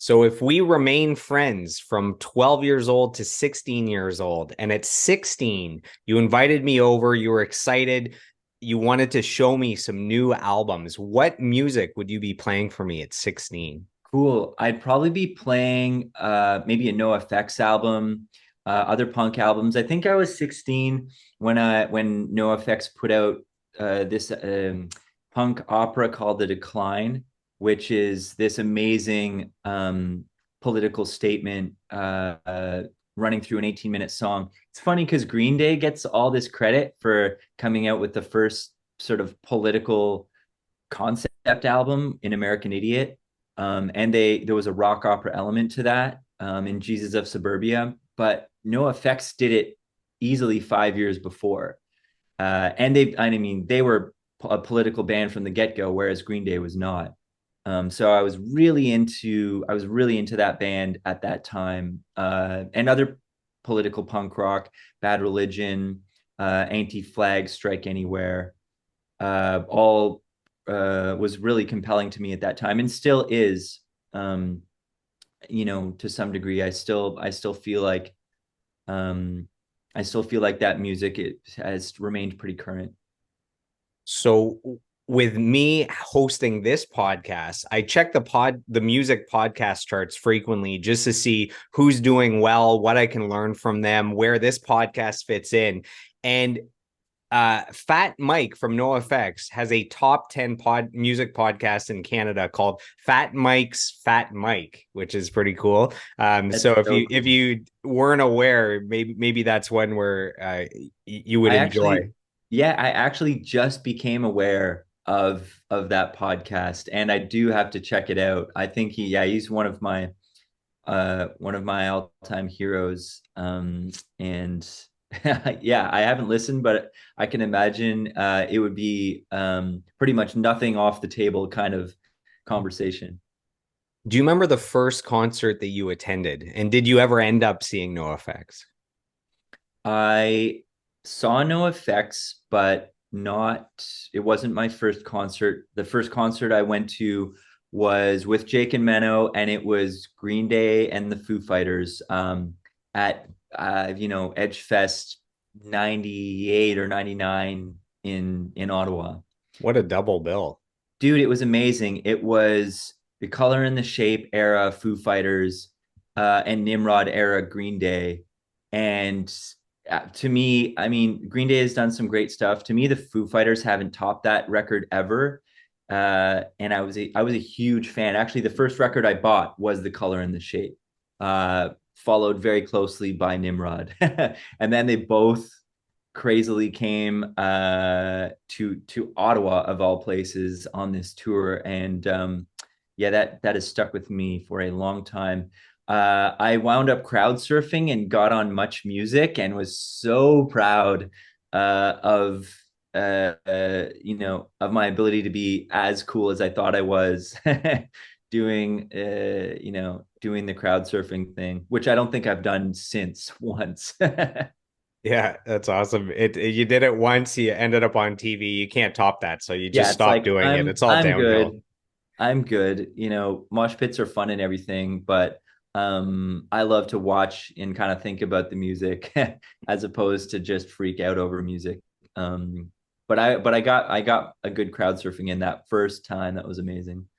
So if we remain friends from 12 years old to 16 years old, and at 16, you invited me over, you were excited, you wanted to show me some new albums, what music would you be playing for me at 16? Cool. I'd probably be playing maybe a NoFX album, other punk albums. I think I was 16 when NoFX put out this punk opera called The Decline, which is this amazing political statement running through an 18-minute song. It's funny because Green Day gets all this credit for coming out with the first sort of political concept album in American Idiot. And there was a rock opera element to that in Jesus of Suburbia, but NoFX did it easily 5 years before. They were a political band from the get-go, whereas Green Day was not. So I was really into that band at that time, and other political punk rock, Bad Religion, Anti-Flag, Strike Anywhere, all was really compelling to me at that time, and still is. Um, to some degree, I still feel like um, that music it has remained pretty current. So with me hosting this podcast, I check the music podcast charts frequently just to see who's doing well, what I can learn from them, where this podcast fits in. And Fat Mike from NoFX has a top 10 music podcast in Canada called Fat Mike's Fat Mike, which is pretty cool. So That's if so you cool. weren't aware, maybe that's one where you would I enjoy. actually, yeah, I actually just became aware of that podcast, and I do have to check it out. I think he's one of my all-time heroes. And yeah, I haven't listened, but I can imagine it would be pretty much nothing off the table kind of conversation. Do you remember the first concert that you attended? And did you ever end up seeing NoFX? I saw no effects, but not, it wasn't my first concert. The first concert I went to was with Jake and Menno, and it was Green Day and the Foo Fighters at, Edge Fest 98 or 99 in Ottawa. What a double bill. Dude, it was amazing. It was the Color and the Shape era Foo Fighters and Nimrod era Green Day. And to me, I mean, Green Day has done some great stuff. To me, the Foo Fighters haven't topped that record ever. And I was a huge fan. Actually, the first record I bought was The Color and the Shape, followed very closely by Nimrod. And then they both crazily came to Ottawa of all places on this tour, and yeah, that has stuck with me for a long time. I wound up crowd surfing and got on Much Music and was so proud of of my ability to be as cool as I thought I was doing doing the crowd surfing thing, which I don't think I've done since once. Yeah, that's awesome. You did it once, you ended up on TV. You can't top that, so you just Yeah, it's stopped like doing it. It's all I'm downhill. good. I'm good. Mosh pits are fun and everything, but I love to watch and kind of think about the music as opposed to just freak out over music. But I got a good crowd surfing in that first time. That was amazing.